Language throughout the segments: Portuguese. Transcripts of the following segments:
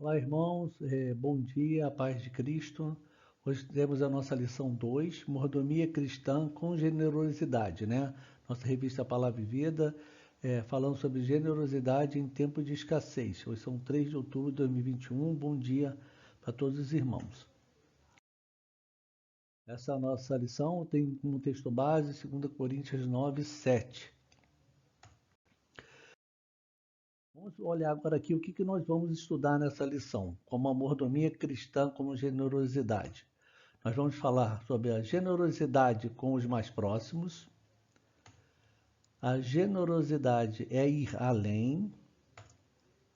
Olá, irmãos, bom dia, a paz de Cristo. Hoje temos a nossa lição 2, Mordomia Cristã com Generosidade, né? Nossa revista Palavra e Vida, falando sobre generosidade em tempo de escassez. Hoje são 3 de outubro de 2021, bom dia para todos os irmãos. Essa nossa lição tem como texto base 2 Coríntios 9, 7. Vamos olhar agora aqui o que nós vamos estudar nessa lição, como a mordomia cristã, como generosidade. Nós vamos falar sobre a generosidade com os mais próximos. A generosidade é ir além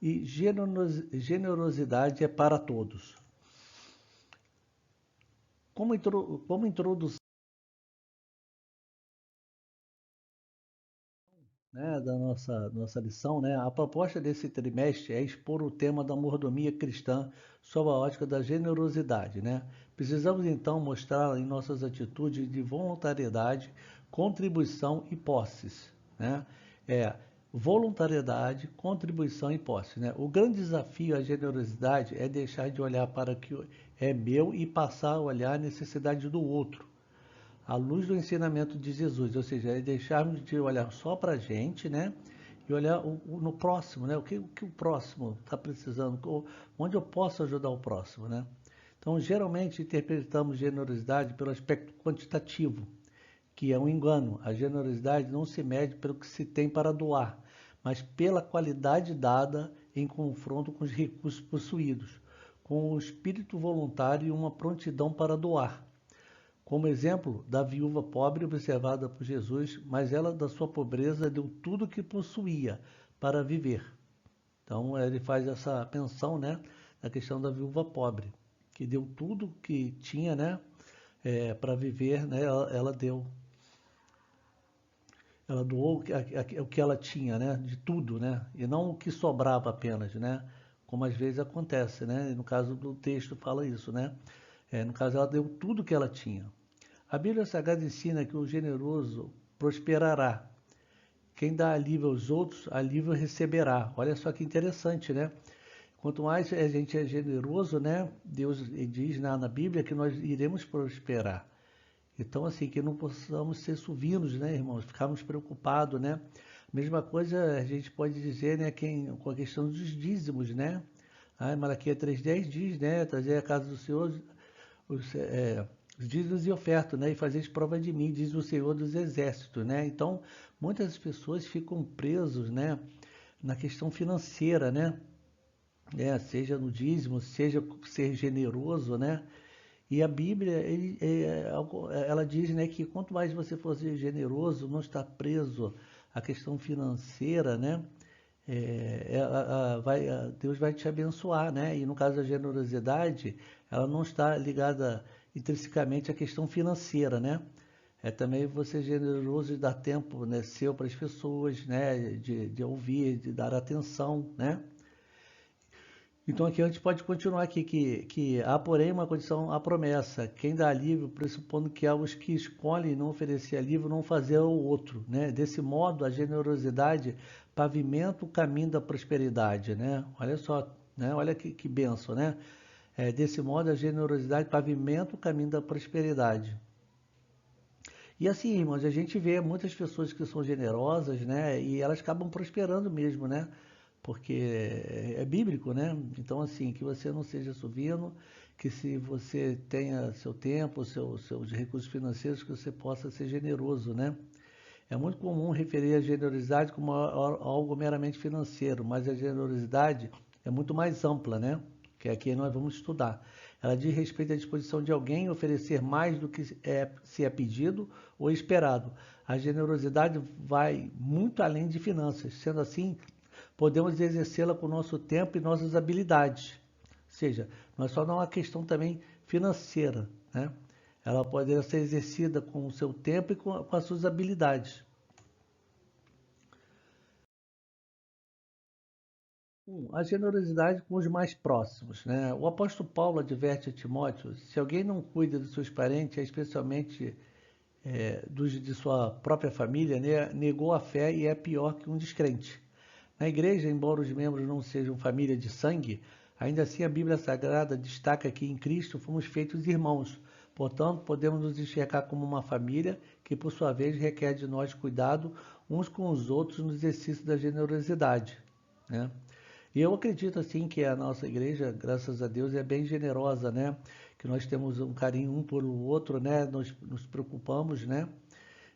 e generosidade é para todos. Como introdução, né, da nossa lição, né, a proposta desse trimestre é expor o tema da mordomia cristã sob a ótica da generosidade, né? Precisamos então mostrar em nossas atitudes de voluntariedade, contribuição e posses, né? Voluntariedade, contribuição e posse, né? O grande desafio à generosidade é deixar de olhar para o que é meu e passar a olhar a necessidade do outro à luz do ensinamento de Jesus, ou seja, é deixarmos de olhar só para a gente, né? E olhar no próximo, né? O que o próximo está precisando, onde eu posso ajudar o próximo, né? Então, geralmente interpretamos generosidade pelo aspecto quantitativo, que é um engano. A generosidade não se mede pelo que se tem para doar, mas pela qualidade dada em confronto com os recursos possuídos, com o espírito voluntário e uma prontidão para doar. Como exemplo da viúva pobre observada por Jesus, mas ela da sua pobreza deu tudo o que possuía para viver. Então ele faz essa menção, né, na questão da viúva pobre, que deu tudo que tinha, né, para viver, né, ela deu. Ela doou o que ela tinha, né, de tudo, né, e não o que sobrava apenas, né, como às vezes acontece, né, no caso do texto fala isso, né, no caso ela deu tudo que ela tinha. A Bíblia Sagrada ensina que o generoso prosperará. Quem dá alívio aos outros, alívio receberá. Olha só que interessante, né? Quanto mais a gente é generoso, né? Deus diz na Bíblia que nós iremos prosperar. Então, assim, que não possamos ser suvinos, né, irmãos? Ficarmos preocupados, né? Mesma coisa a gente pode dizer, né, com a questão dos dízimos, né? Malaquias 3,10 diz, né? Trazer a casa do Senhor os dízimos e ofertas, né? E fazeis prova de mim, diz o Senhor dos Exércitos, né? Então, muitas pessoas ficam presos, né, na questão financeira, né? Seja no dízimo, seja ser generoso, né? E a Bíblia, ela diz, né, que quanto mais você for ser generoso, não está preso à questão financeira, né? Deus vai te abençoar, né? E no caso da generosidade, ela não está ligada intrinsecamente à questão financeira, né? É também você generoso de dar tempo, né, seu para as pessoas, né? De ouvir, de dar atenção, né? Então aqui a gente pode continuar aqui que há, porém, uma condição à promessa. Quem dá alívio, pressupondo que há os que escolhem não oferecer alívio, não fazer ao outro, né? Desse modo, a generosidade pavimenta o caminho da prosperidade, né? Olha só, né? Olha que benção, né? Desse modo, a generosidade pavimenta o caminho da prosperidade. E assim, irmãos, a gente vê muitas pessoas que são generosas, né? E elas acabam prosperando mesmo, né? Porque é bíblico, né? Então, assim, que você não seja sovino, que se você tenha seu tempo, seus recursos financeiros, que você possa ser generoso, né? É muito comum referir a generosidade como algo meramente financeiro, mas a generosidade é muito mais ampla, né? Que aqui nós vamos estudar. Ela diz respeito à disposição de alguém oferecer mais do que se é pedido ou esperado. A generosidade vai muito além de finanças. Sendo assim, podemos exercê-la com o nosso tempo e nossas habilidades. Ou seja, não é só uma questão também financeira, né? Ela pode ser exercida com o seu tempo e com as suas habilidades. A generosidade com os mais próximos, né? O apóstolo Paulo adverte a Timóteo: se alguém não cuida dos seus parentes, especialmente dos de sua própria família, né, negou a fé e é pior que um descrente. Na igreja, embora os membros não sejam família de sangue, Ainda assim, a Bíblia Sagrada destaca que em Cristo fomos feitos irmãos. Portanto, podemos nos enxergar como uma família que, por sua vez, requer de nós cuidado uns com os outros no exercício da generosidade, né? E eu acredito assim que a nossa igreja, graças a Deus, é bem generosa, né? Que nós temos um carinho um pelo outro, né? Nós nos preocupamos, né?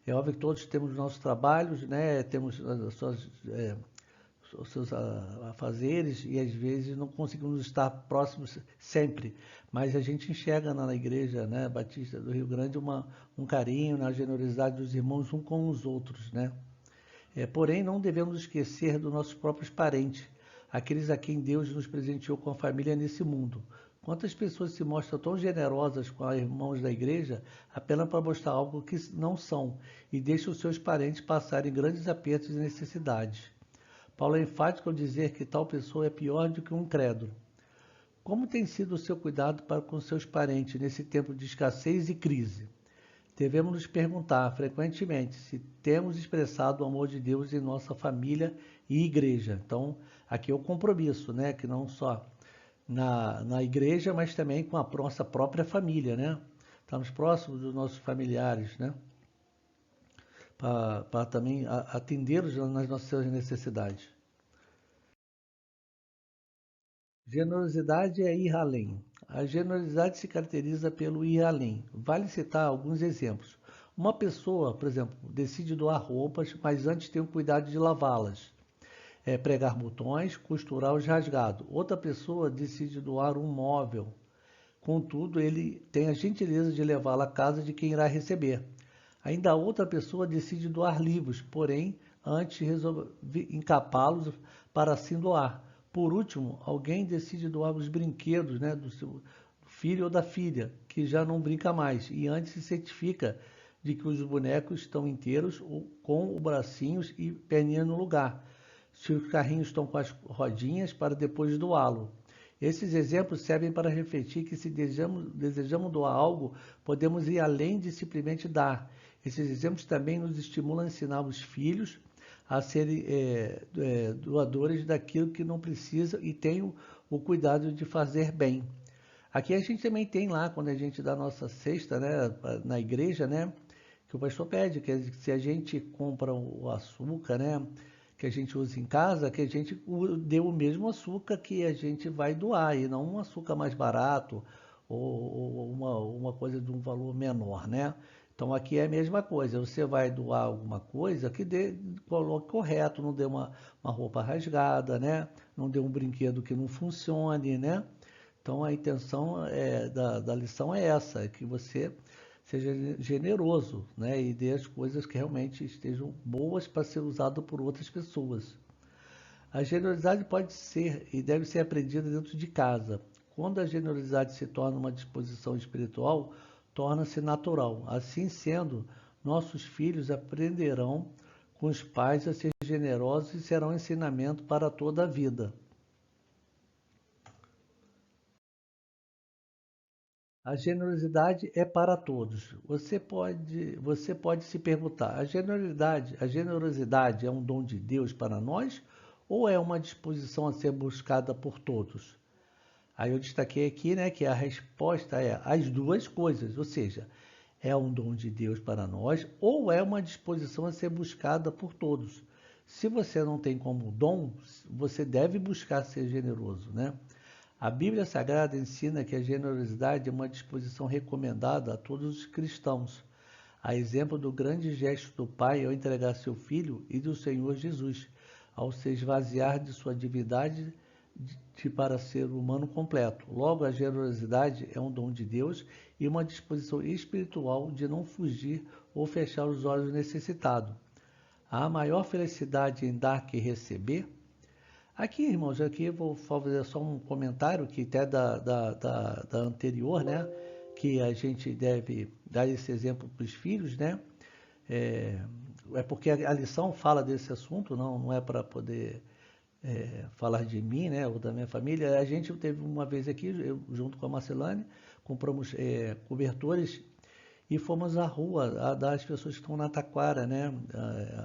É óbvio que todos temos nossos trabalhos, né? Temos os seus afazeres e às vezes não conseguimos estar próximos sempre, mas a gente enxerga na igreja, né, Batista do Rio Grande um carinho, na generosidade dos irmãos um com os outros, né? Porém, não devemos esquecer dos nossos próprios parentes, aqueles a quem Deus nos presenteou com a família nesse mundo. Quantas pessoas se mostram tão generosas com os irmãos da igreja apenas para mostrar algo que não são e deixam os seus parentes passarem grandes apertos e necessidades. Paulo é enfático ao dizer que tal pessoa é pior do que um incrédulo. Como tem sido o seu cuidado para com seus parentes nesse tempo de escassez e crise? Devemos nos perguntar frequentemente se temos expressado o amor de Deus em nossa família e igreja. Então, aqui é o compromisso, né? Que não só na igreja, mas também com a nossa própria família, né? Estamos próximos dos nossos familiares, né? Para também atendê-los nas nossas necessidades. Generosidade é ir além. A generosidade se caracteriza pelo ir além. Vale citar alguns exemplos. Uma pessoa, por exemplo, decide doar roupas, mas antes tem o cuidado de lavá-las. Pregar botões, costurar os rasgados. Outra pessoa decide doar um móvel. Contudo, ele tem a gentileza de levá-la à casa de quem irá receber. Ainda outra pessoa decide doar livros, porém, antes resolve encapá-los para assim doar. Por último, alguém decide doar os brinquedos, né, do seu filho ou da filha, que já não brinca mais, e antes se certifica de que os bonecos estão inteiros com os bracinhos e perninhas no lugar. Se os carrinhos estão com as rodinhas, para depois doá-lo. Esses exemplos servem para refletir que se desejamos doar algo, podemos ir além de simplesmente dar. Esses exemplos também nos estimulam a ensinar os filhos a serem doadores daquilo que não precisa e tenham o cuidado de fazer bem. Aqui a gente também tem lá, quando a gente dá a nossa cesta, né, na igreja, né, que o pastor pede, que se a gente compra o açúcar, né, que a gente usa em casa, que a gente dê o mesmo açúcar que a gente vai doar, e não um açúcar mais barato ou uma coisa de um valor menor, né? Então aqui é a mesma coisa, você vai doar alguma coisa que coloque correto, não dê uma roupa rasgada, né? Não dê um brinquedo que não funcione, né? Então a intenção da lição é essa, que você seja generoso, né? E dê as coisas que realmente estejam boas para ser usado por outras pessoas. A generosidade pode ser e deve ser aprendida dentro de casa. Quando a generosidade se torna uma disposição espiritual, torna-se natural. Assim sendo, nossos filhos aprenderão com os pais a ser generosos e serão um ensinamento para toda a vida. A generosidade é para todos. Você pode se perguntar: a generosidade é um dom de Deus para nós ou é uma disposição a ser buscada por todos? Aí eu destaquei aqui, né, que a resposta é as duas coisas, ou seja, é um dom de Deus para nós ou é uma disposição a ser buscada por todos. Se você não tem como dom, você deve buscar ser generoso, né? A Bíblia Sagrada ensina que a generosidade é uma disposição recomendada a todos os cristãos, a exemplo do grande gesto do Pai ao entregar seu Filho e do Senhor Jesus, ao se esvaziar de sua divindade para ser humano completo. Logo, a generosidade é um dom de Deus e uma disposição espiritual de não fugir ou fechar os olhos ao necessitado. Há maior felicidade em dar que receber? Aqui, irmãos, aqui eu vou fazer só um comentário que até da anterior, né? Que a gente deve dar esse exemplo para os filhos, né? Porque a lição fala desse assunto, não é para poder falar de mim, né? Ou da minha família. A gente teve uma vez aqui, eu, junto com a Marcelane, compramos cobertores e fomos à rua a dar às pessoas que estão na taquara, né,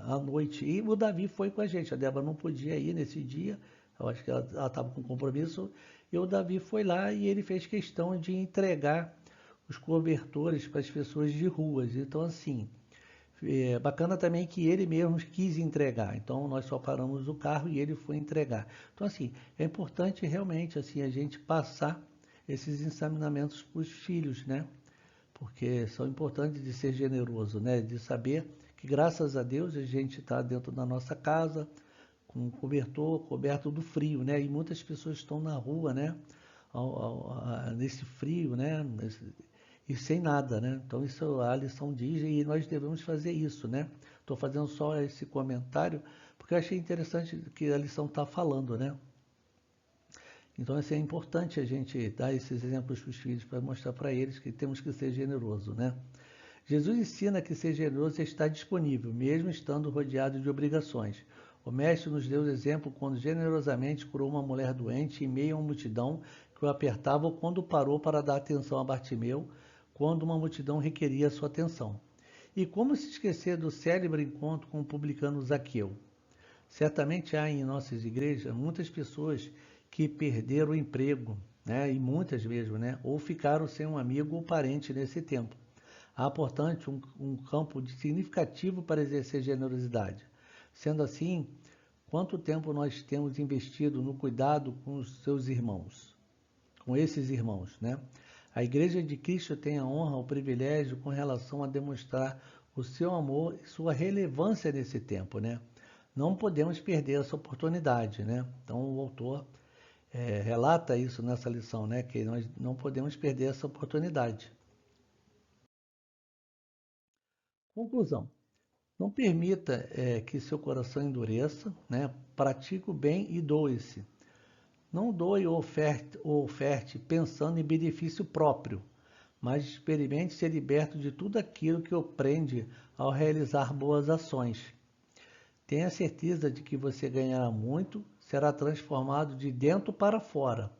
à noite. E o Davi foi com a gente. A Débora não podia ir nesse dia, Eu acho que ela estava com compromisso, e o Davi foi lá e ele fez questão de entregar os cobertores para as pessoas de ruas. Então, assim, é bacana também que ele mesmo quis entregar. Então, nós só paramos o carro e ele foi entregar. Então, assim, é importante realmente assim a gente passar esses ensinamentos para os filhos, né? Porque são importantes de ser generoso, né? De saber que graças a Deus a gente está dentro da nossa casa com um cobertor, coberto do frio, né? E muitas pessoas estão na rua, né? Nesse frio, né? E sem nada, né? Então isso a lição diz e nós devemos fazer isso, né? Estou fazendo só esse comentário porque eu achei interessante o que a lição está falando, né? Então assim, é importante a gente dar esses exemplos para os filhos para mostrar para eles que temos que ser generosos, né? Jesus ensina que ser generoso está disponível, mesmo estando rodeado de obrigações. O Mestre nos deu o exemplo quando generosamente curou uma mulher doente em meio a uma multidão que o apertava ou quando parou para dar atenção a Bartimeu, quando uma multidão requeria sua atenção. E como se esquecer do célebre encontro com o publicano Zaqueu? Certamente há em nossas igrejas muitas pessoas que perderam o emprego, né, e muitas mesmo, né, ou ficaram sem um amigo ou parente nesse tempo. Há, portanto, um campo significativo para exercer generosidade. Sendo assim, quanto tempo nós temos investido no cuidado com os seus irmãos, com esses irmãos, né? A Igreja de Cristo tem a honra, o privilégio com relação a demonstrar o seu amor e sua relevância nesse tempo, né? Não podemos perder essa oportunidade, né? Então, o autor relata isso nessa lição, né? Que nós não podemos perder essa oportunidade. Conclusão. Não permita que seu coração endureça, né? Pratique o bem e doe-se. Não doe ou oferte pensando em benefício próprio, mas experimente ser liberto de tudo aquilo que o prende ao realizar boas ações. Tenha certeza de que você ganhará muito, será transformado de dentro para fora.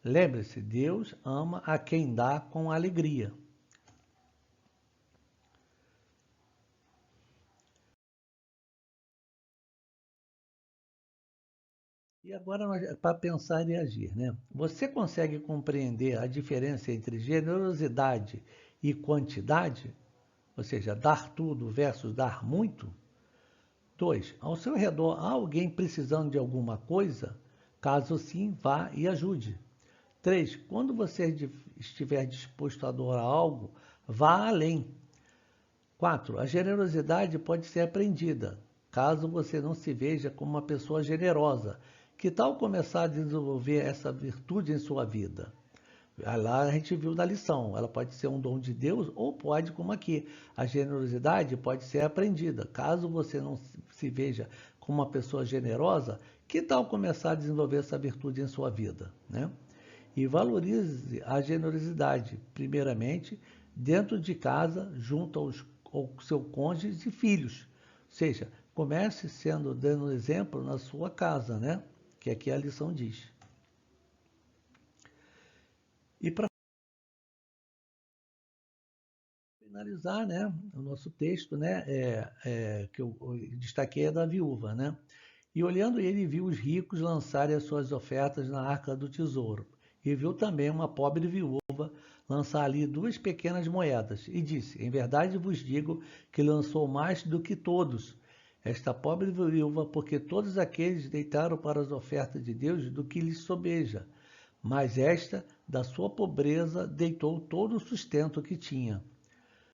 Lembre-se, Deus ama a quem dá com alegria. E agora, para pensar e agir, né? Você consegue compreender a diferença entre generosidade e quantidade? Ou seja, dar tudo versus dar muito? 2. Ao seu redor há alguém precisando de alguma coisa? Caso sim, vá e ajude. 3. Quando você estiver disposto a doar algo, vá além. 4. A generosidade pode ser aprendida, caso você não se veja como uma pessoa generosa. Que tal começar a desenvolver essa virtude em sua vida? Lá a gente viu na lição, ela pode ser um dom de Deus ou pode, como aqui, a generosidade pode ser aprendida. Caso você não se veja como uma pessoa generosa, que tal começar a desenvolver essa virtude em sua vida, né? E valorize a generosidade, primeiramente, dentro de casa, junto ao seu cônjuge e filhos. Ou seja, comece dando exemplo na sua casa, né? Que aqui a lição diz. E para finalizar, né, o nosso texto, né, que eu destaquei é da viúva, né? E olhando ele, viu os ricos lançarem as suas ofertas na arca do tesouro. E viu também uma pobre viúva lançar ali 2 pequenas moedas. E disse, em verdade vos digo que lançou mais do que todos. Esta pobre viúva, porque todos aqueles deitaram para as ofertas de Deus do que lhes sobeja. Mas esta, da sua pobreza, deitou todo o sustento que tinha.